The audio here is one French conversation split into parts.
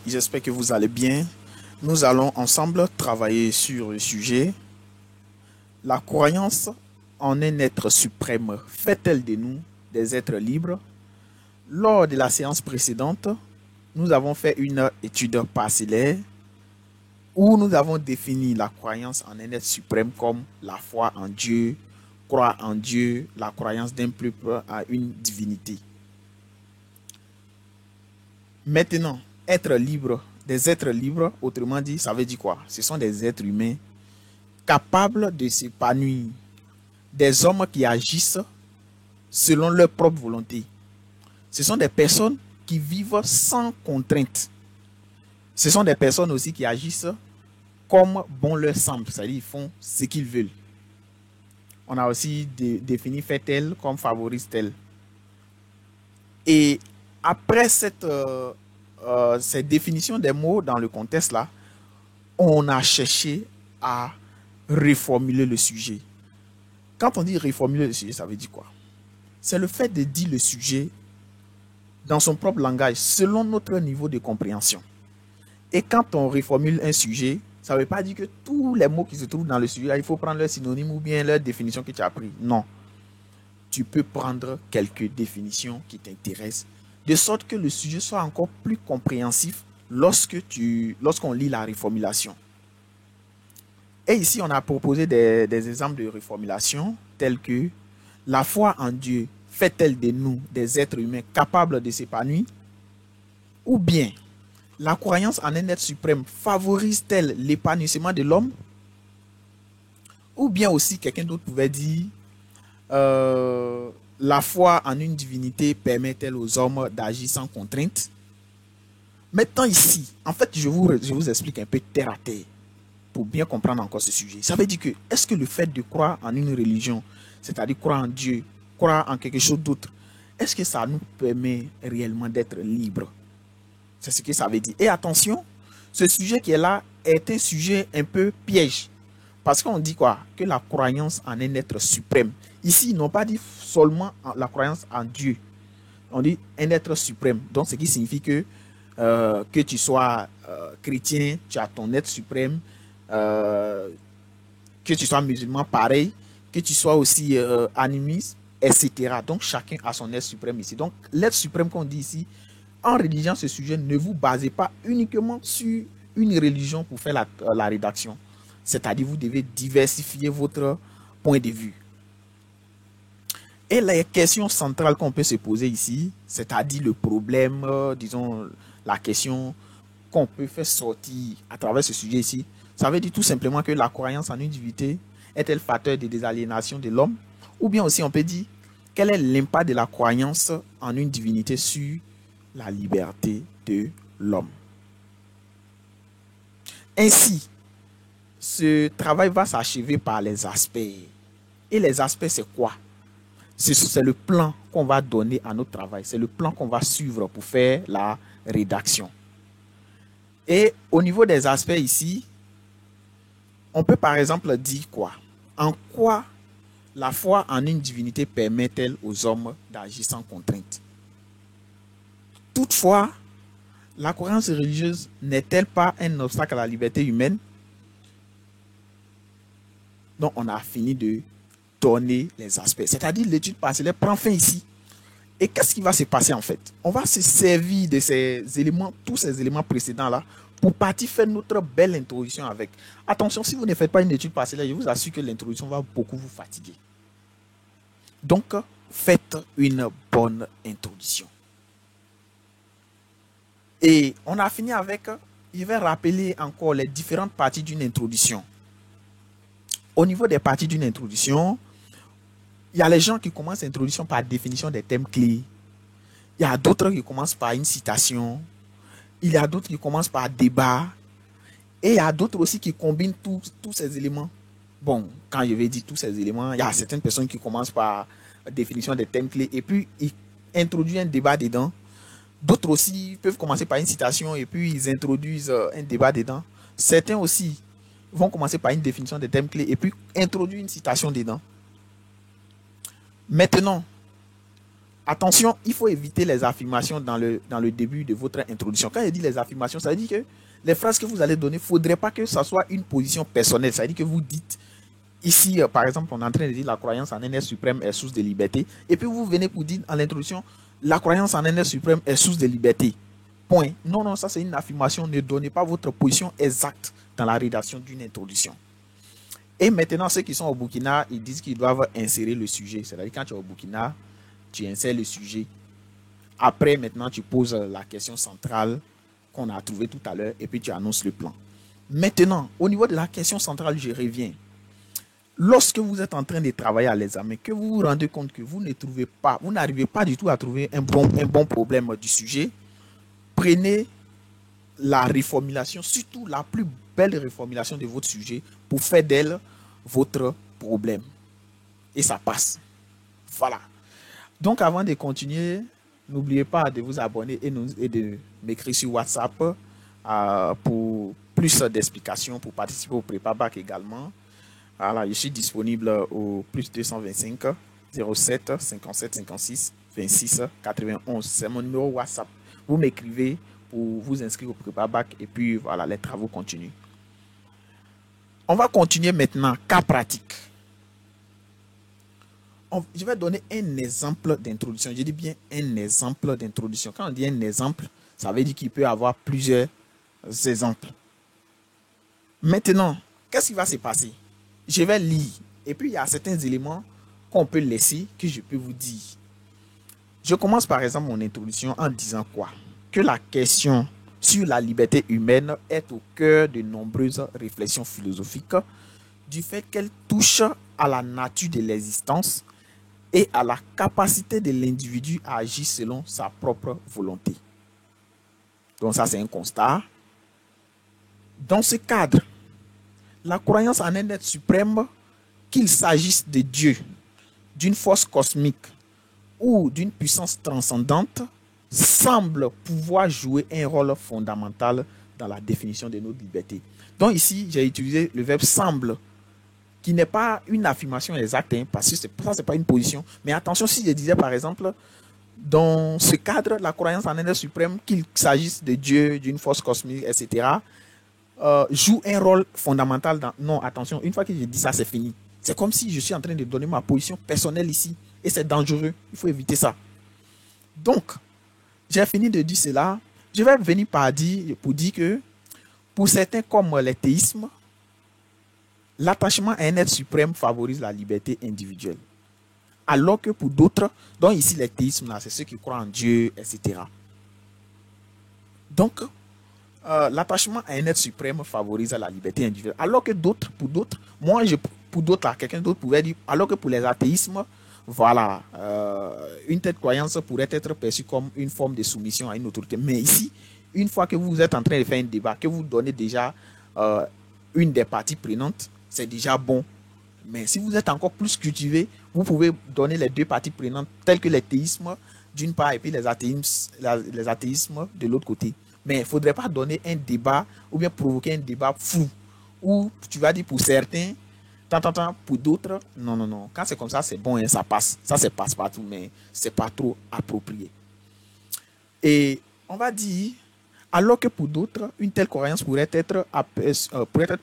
j'espère que vous allez bien. Nous allons ensemble travailler sur le sujet. La croyance en un être suprême fait-elle de nous des êtres libres? Lors de la séance précédente, nous avons fait une étude parcellaire où nous avons défini la croyance en un être suprême comme la foi en Dieu, croire en Dieu, la croyance d'un peuple à une divinité. Maintenant, être libre, des êtres libres, autrement dit, ça veut dire quoi? Ce sont des êtres humains capables de s'épanouir, des hommes qui agissent selon leur propre volonté. Ce sont des personnes qui vivent sans contrainte. Ce sont des personnes aussi qui agissent comme bon leur semble, c'est-à-dire ils font ce qu'ils veulent. On a aussi défini fait-elle comme favorise-t-elle. Et après cette définition des mots dans le contexte là, on a cherché à reformuler le sujet. Quand on dit reformuler le sujet, ça veut dire quoi? C'est le fait de dire le sujet dans son propre langage, selon notre niveau de compréhension. Et quand on reformule un sujet, ça ne veut pas dire que tous les mots qui se trouvent dans le sujet, là, il faut prendre leur synonyme ou bien leur définition que tu as pris. Non. Tu peux prendre quelques définitions qui t'intéressent, de sorte que le sujet soit encore plus compréhensif lorsqu'on lit la reformulation. Et ici, on a proposé des exemples de reformulation tels que la foi en Dieu fait-elle de nous des êtres humains capables de s'épanouir? Ou bien, la croyance en un être suprême favorise-t-elle l'épanouissement de l'homme? Ou bien aussi, quelqu'un d'autre pouvait dire la foi en une divinité permet-elle aux hommes d'agir sans contrainte? Maintenant ici, en fait, je vous explique un peu terre à terre pour bien comprendre encore ce sujet. Ça veut dire que, est-ce que le fait de croire en une religion, c'est-à-dire croire en Dieu, croire en quelque chose d'autre, est-ce que ça nous permet réellement d'être libres? C'est ce que ça veut dire. Et attention, ce sujet qui est là est un sujet un peu piège. Parce qu'on dit quoi? Que la croyance en un être suprême. Ici, ils n'ont pas dit seulement la croyance en Dieu. On dit un être suprême. Donc, ce qui signifie que tu sois chrétien, tu as ton être suprême, que tu sois musulman, pareil, que tu sois aussi animiste, etc. Donc, chacun a son être suprême ici. Donc, l'être suprême qu'on dit ici, en rédigeant ce sujet, ne vous basez pas uniquement sur une religion pour faire la rédaction. C'est-à-dire, vous devez diversifier votre point de vue. Et la question centrale qu'on peut se poser ici, c'est-à-dire le problème, disons, la question qu'on peut faire sortir à travers ce sujet ici, ça veut dire tout simplement que la croyance en une divinité est-elle facteur de désaliénation de l'homme? Ou bien aussi on peut dire, quel est l'impact de la croyance en une divinité sur la liberté de l'homme? Ainsi, ce travail va s'achever par les aspects. Et les aspects, c'est quoi? C'est le plan qu'on va donner à notre travail. C'est le plan qu'on va suivre pour faire la rédaction. Et au niveau des aspects ici, on peut par exemple dire quoi? En quoi la foi en une divinité permet-elle aux hommes d'agir sans contrainte? Toutefois, la croyance religieuse n'est-elle pas un obstacle à la liberté humaine? Donc, on a fini de donner les aspects. C'est-à-dire, l'étude parcellaire prend fin ici. Et qu'est-ce qui va se passer en fait? On va se servir de ces éléments, tous ces éléments précédents-là, pour partir faire notre belle introduction avec. Attention, si vous ne faites pas une étude parcellaire, je vous assure que l'introduction va beaucoup vous fatiguer. Donc, faites une bonne introduction. Et on a fini avec, je vais rappeler encore les différentes parties d'une introduction. Au niveau des parties d'une introduction, il y a les gens qui commencent l'introduction par définition des thèmes clés. Il y a d'autres qui commencent par une citation. Il y a d'autres qui commencent par débat. Et il y a d'autres aussi qui combinent tous ces éléments. Bon, quand je vais dire tous ces éléments, il y a certaines personnes qui commencent par définition des thèmes clés et puis ils introduisent un débat dedans. D'autres aussi peuvent commencer par une citation et puis ils introduisent un débat dedans. Certains aussi vont commencer par une définition des thèmes clés et puis introduire une citation dedans. Maintenant, Attention, il faut éviter les affirmations dans le début de votre introduction. Quand je dis les affirmations, ça veut dire que les phrases que vous allez donner, il ne faudrait pas que ça soit une position personnelle. Ça veut dire que vous dites, ici, par exemple, on est en train de dire la croyance en un être suprême est source de liberté. Et puis vous venez pour dire en l'introduction, la croyance en un être suprême est source de liberté. Point. Non, non, ça c'est une affirmation. Ne donnez pas votre position exacte dans la rédaction d'une introduction. Et maintenant, ceux qui sont au Burkina, ils disent qu'ils doivent insérer le sujet. C'est-à-dire quand tu es au Burkina, tu insères le sujet. Après, maintenant, tu poses la question centrale qu'on a trouvée tout à l'heure et puis tu annonces le plan. Maintenant, au niveau de la question centrale, je reviens. Lorsque vous êtes en train de travailler à l'examen, que vous vous rendez compte que vous ne trouvez pas, vous n'arrivez pas du tout à trouver un bon problème du sujet, prenez la reformulation, surtout la plus belle reformulation de votre sujet pour faire d'elle votre problème. Et ça passe. Voilà. Donc, avant de continuer, n'oubliez pas de vous abonner et de m'écrire sur WhatsApp pour plus d'explications, pour participer au Prépa Bac également. Voilà, je suis disponible au plus 225 07 57 56 26 91. C'est mon numéro WhatsApp. Vous m'écrivez pour vous inscrire au Prépa Bac et puis voilà, les travaux continuent. On va continuer maintenant, cas pratique. Je vais donner un exemple d'introduction. Je dis bien un exemple d'introduction. Quand on dit un exemple, ça veut dire qu'il peut y avoir plusieurs exemples. Maintenant, qu'est-ce qui va se passer? Je vais lire. Et puis, il y a certains éléments qu'on peut laisser, que je peux vous dire. Je commence par exemple mon introduction en disant quoi? Que la question sur la liberté humaine est au cœur de nombreuses réflexions philosophiques du fait qu'elle touche à la nature de l'existence et à la capacité de l'individu à agir selon sa propre volonté. Donc ça, c'est un constat. Dans ce cadre, la croyance en un être suprême, qu'il s'agisse de Dieu, d'une force cosmique ou d'une puissance transcendante, semble pouvoir jouer un rôle fondamental dans la définition de notre liberté. Donc ici, j'ai utilisé le verbe « semble », qui n'est pas une affirmation exacte, hein, parce que ça, ce n'est pas une position. Mais attention, si je disais par exemple, dans ce cadre, la croyance en un être suprême, qu'il s'agisse de Dieu, d'une force cosmique, etc., joue un rôle fondamental dans... Non, attention, une fois que j'ai dit ça, c'est fini. C'est comme si je suis en train de donner ma position personnelle ici. Et c'est dangereux. Il faut éviter ça. Donc, j'ai fini de dire cela. Je vais venir pour dire que pour certains comme les théismes, l'attachement à un être suprême favorise la liberté individuelle. Alors que pour d'autres, donc ici les théismes, c'est ceux qui croient en Dieu, etc. Donc, l'attachement à un être suprême favorise la liberté individuelle. Alors que d'autres, quelqu'un d'autre pouvait dire, alors que pour les athéismes, voilà, une telle croyance pourrait être perçue comme une forme de soumission à une autorité. Mais ici, une fois que vous êtes en train de faire un débat, que vous donnez déjà une des parties prenantes, c'est déjà bon. Mais si vous êtes encore plus cultivé, vous pouvez donner les deux parties prenantes, telles que les théismes d'une part et puis les athéismes de l'autre côté. Mais il ne faudrait pas donner un débat ou bien provoquer un débat fou où tu vas dire pour certains, pour d'autres, non, non, non. Quand c'est comme ça, c'est bon, hein, ça passe. Ça, c'est passe-partout, mais ce n'est pas trop approprié. Et on va dire, alors que pour d'autres, une telle croyance pourrait être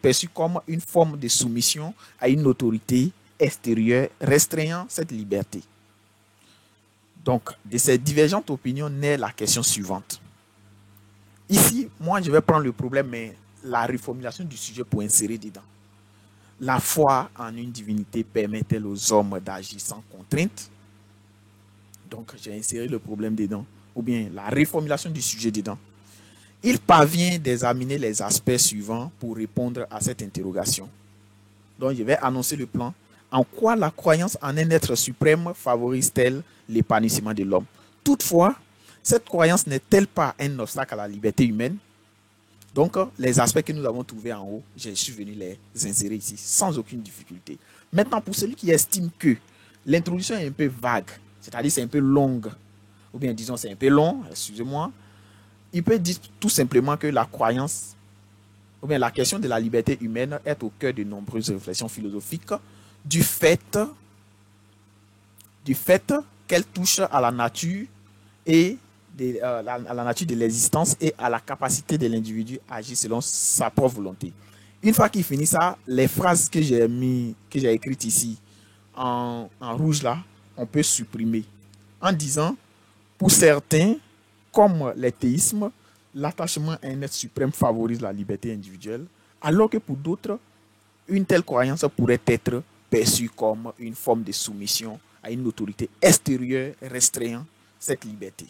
perçue comme une forme de soumission à une autorité extérieure restreignant cette liberté. Donc, de ces divergentes opinions naît la question suivante. Ici, moi, je vais prendre le problème, mais la reformulation du sujet pour insérer dedans. La foi en une divinité permet-elle aux hommes d'agir sans contrainte? Donc, j'ai inséré le problème dedans. Ou bien la reformulation du sujet dedans. Il parvient d'examiner les aspects suivants pour répondre à cette interrogation. Donc, je vais annoncer le plan. En quoi la croyance en un être suprême favorise-t-elle l'épanouissement de l'homme? Toutefois, cette croyance n'est-elle pas un obstacle à la liberté humaine? Donc, les aspects que nous avons trouvés en haut, je suis venu les insérer ici sans aucune difficulté. Maintenant, pour celui qui estime que l'introduction est un peu vague, c'est-à-dire c'est un peu longue, ou bien disons c'est un peu long, excusez-moi, il peut dire tout simplement que la croyance, ou bien la question de la liberté humaine est au cœur de nombreuses réflexions philosophiques du fait qu'elle touche à la nature et à la nature de l'existence et à la capacité de l'individu à agir selon sa propre volonté. Une fois qu'il finit ça, les phrases que j'ai écrites ici en rouge là, on peut supprimer en disant, pour certains, comme les théismes, l'attachement à un être suprême favorise la liberté individuelle, alors que pour d'autres, une telle croyance pourrait être perçue comme une forme de soumission à une autorité extérieure restreignant cette liberté.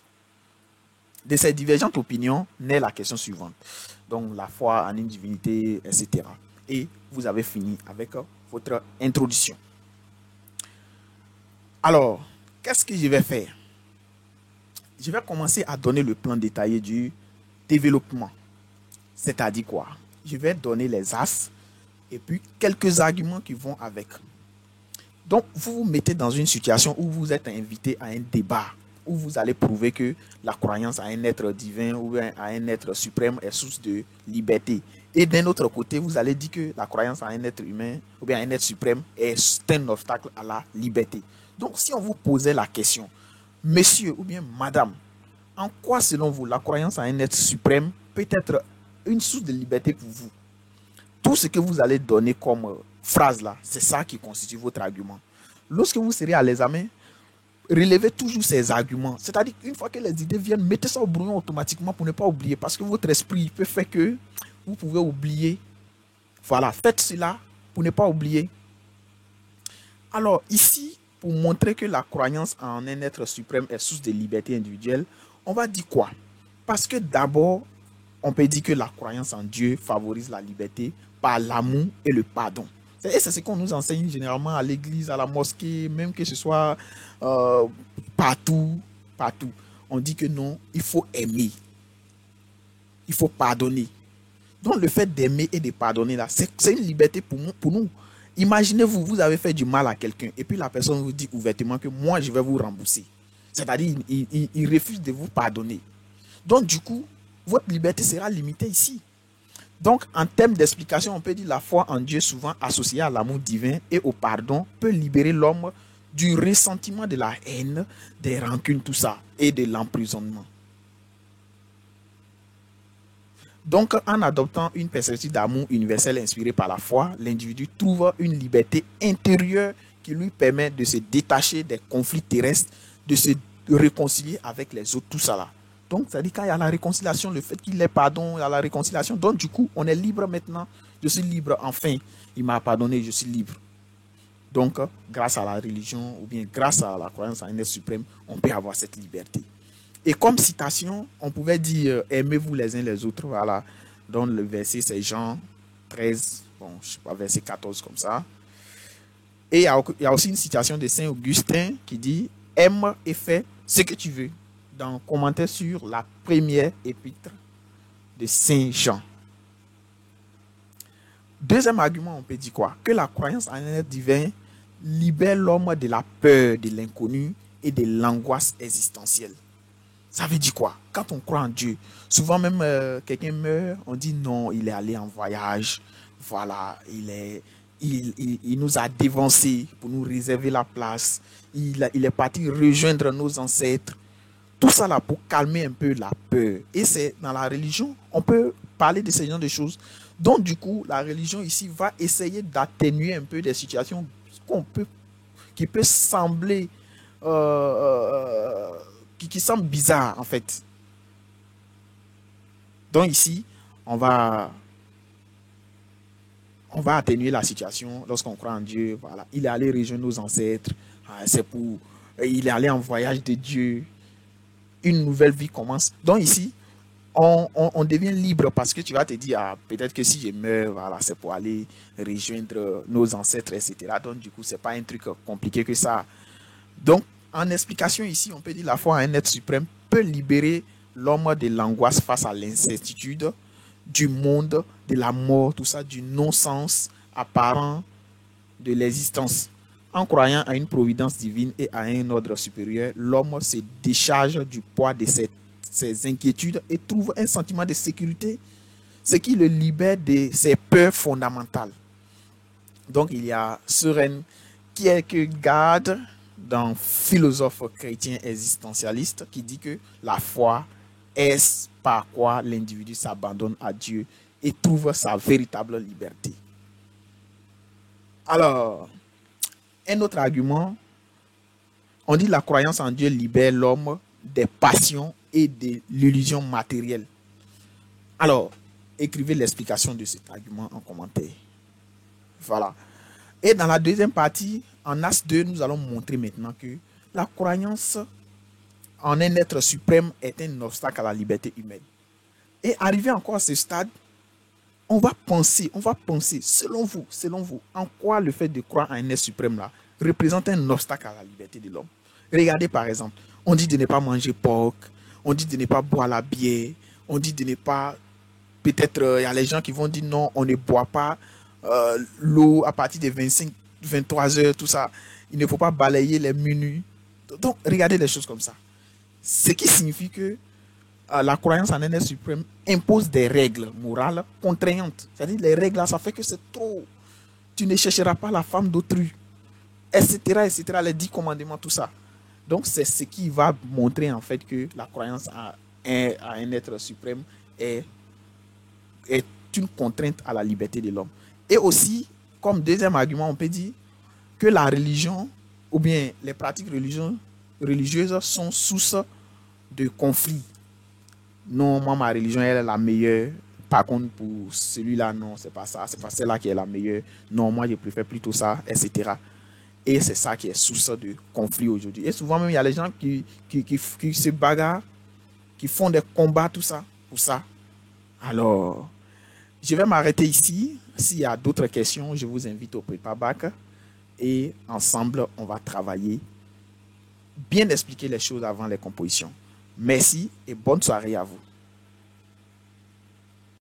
De ces divergentes opinions naît la question suivante. Donc, la foi en une divinité, etc. Et vous avez fini avec votre introduction. Alors, qu'est-ce que je vais faire? Je vais commencer à donner le plan détaillé du développement. C'est-à-dire quoi? Je vais donner les as et puis quelques arguments qui vont avec. Donc, vous vous mettez dans une situation où vous êtes invité à un débat, où vous allez prouver que la croyance à un être divin ou à un être suprême est source de liberté. Et d'un autre côté, vous allez dire que la croyance à un être humain ou bien à un être suprême est un obstacle à la liberté. Donc, si on vous posait la question, monsieur ou bien madame, en quoi, selon vous, la croyance à un être suprême peut être une source de liberté pour vous? Tout ce que vous allez donner comme phrase là, c'est ça qui constitue votre argument. Lorsque vous serez à l'examen, relevez toujours ces arguments. C'est-à-dire qu'une fois que les idées viennent, mettez ça au brouillon automatiquement pour ne pas oublier. Parce que votre esprit peut faire que vous pouvez oublier. Voilà, faites cela pour ne pas oublier. Alors ici, pour montrer que la croyance en un être suprême est source de liberté individuelle, on va dire quoi? Parce que d'abord, on peut dire que la croyance en Dieu favorise la liberté par l'amour et le pardon. Et c'est ce qu'on nous enseigne généralement à l'église, à la mosquée, même que ce soit partout. On dit que non, il faut aimer. Il faut pardonner. Donc le fait d'aimer et de pardonner, là, c'est une liberté pour nous. Imaginez-vous, vous avez fait du mal à quelqu'un et puis la personne vous dit ouvertement que moi, je vais vous rembourser. C'est-à-dire, il refuse de vous pardonner. Donc du coup, votre liberté sera limitée ici. Donc, en termes d'explication, on peut dire la foi en Dieu, souvent associée à l'amour divin et au pardon, peut libérer l'homme du ressentiment, de la haine, des rancunes, tout ça, et de l'emprisonnement. Donc, en adoptant une perspective d'amour universel inspirée par la foi, l'individu trouve une liberté intérieure qui lui permet de se détacher des conflits terrestres, de se réconcilier avec les autres, tout ça là. Donc, ça dit quand il y a la réconciliation, le fait qu'il ait pardon, il y a la réconciliation. Donc, du coup, on est libre maintenant. Je suis libre, enfin. Il m'a pardonné, je suis libre. Donc, grâce à la religion ou bien grâce à la croyance en un être suprême, on peut avoir cette liberté. Et comme citation, on pouvait dire aimez-vous les uns les autres. Voilà. Donc, le verset, c'est Jean 13, bon, je ne sais pas, verset 14 comme ça. Et il y a aussi une citation de Saint Augustin qui dit aime et fais ce que tu veux. Dans commentaire sur la première épître de Saint Jean. Deuxième argument, on peut dire quoi? Que la croyance en un être divin libère l'homme de la peur de l'inconnu et de l'angoisse existentielle. Ça veut dire quoi? Quand on croit en Dieu, souvent même quelqu'un meurt, on dit non, il est allé en voyage, voilà, il nous a dévancés pour nous réserver la place, il est parti rejoindre nos ancêtres. Tout ça là pour calmer un peu la peur. Et c'est dans la religion, on peut parler de ce genre de choses. Donc du coup, la religion ici va essayer d'atténuer un peu des situations qui peut sembler qui semblent bizarres en fait. Donc ici, on va atténuer la situation lorsqu'on croit en Dieu. Voilà, il est allé rejoindre nos ancêtres. Il est allé en voyage de Dieu. Une nouvelle vie commence. Donc ici, on devient libre parce que tu vas te dire, ah, peut-être que si je meurs, voilà, c'est pour aller rejoindre nos ancêtres, etc. Donc du coup, c'est pas un truc compliqué que ça. Donc, en explication ici, on peut dire la foi en un être suprême peut libérer l'homme de l'angoisse face à l'incertitude du monde, de la mort, tout ça, du non-sens apparent de l'existence. En croyant à une providence divine et à un ordre supérieur, l'homme se décharge du poids de ses inquiétudes et trouve un sentiment de sécurité, ce qui le libère de ses peurs fondamentales. Donc, il y a Søren Kierkegaard d'un philosophe chrétien existentialiste qui dit que la foi est par quoi l'individu s'abandonne à Dieu et trouve sa véritable liberté. Alors, un autre argument, on dit que la croyance en Dieu libère l'homme des passions et de l'illusion matérielle. Alors, écrivez l'explication de cet argument en commentaire. Voilà. Et dans la deuxième partie, en As 2, nous allons montrer maintenant que la croyance en un être suprême est un obstacle à la liberté humaine. Et arrivé encore à ce stade, on va penser, selon vous, en quoi le fait de croire en un être suprême là représente un obstacle à la liberté de l'homme. Regardez par exemple, on dit de ne pas manger porc, on dit de ne pas boire la bière, on dit de ne pas, peut-être il y a les gens qui vont dire non, on ne boit pas l'eau à partir des 23 heures, tout ça. Il ne faut pas balayer les menus. Donc, regardez les choses comme ça. Ce qui signifie que la croyance en un être suprême impose des règles morales contraignantes. C'est-à-dire, les règles là, ça fait que c'est trop. Tu ne chercheras pas la femme d'autrui, etc., etc., les 10 commandements, tout ça. Donc, c'est ce qui va montrer en fait que la croyance à un être suprême est une contrainte à la liberté de l'homme. Et aussi, comme deuxième argument, on peut dire que la religion ou bien les pratiques religieuses sont source de conflits. Non, moi, ma religion, elle est la meilleure. Par contre, pour celui-là, non, c'est pas ça. C'est pas celle-là qui est la meilleure. Non, moi, je préfère plutôt ça, etc. Et c'est ça qui est source de conflits aujourd'hui. Et souvent, même, il y a les gens qui se bagarrent, qui font des combats, tout ça, pour ça. Alors, je vais m'arrêter ici. S'il y a d'autres questions, je vous invite au prépa-bac. Et ensemble, on va travailler, bien expliquer les choses avant les compositions. Merci et bonne soirée à vous.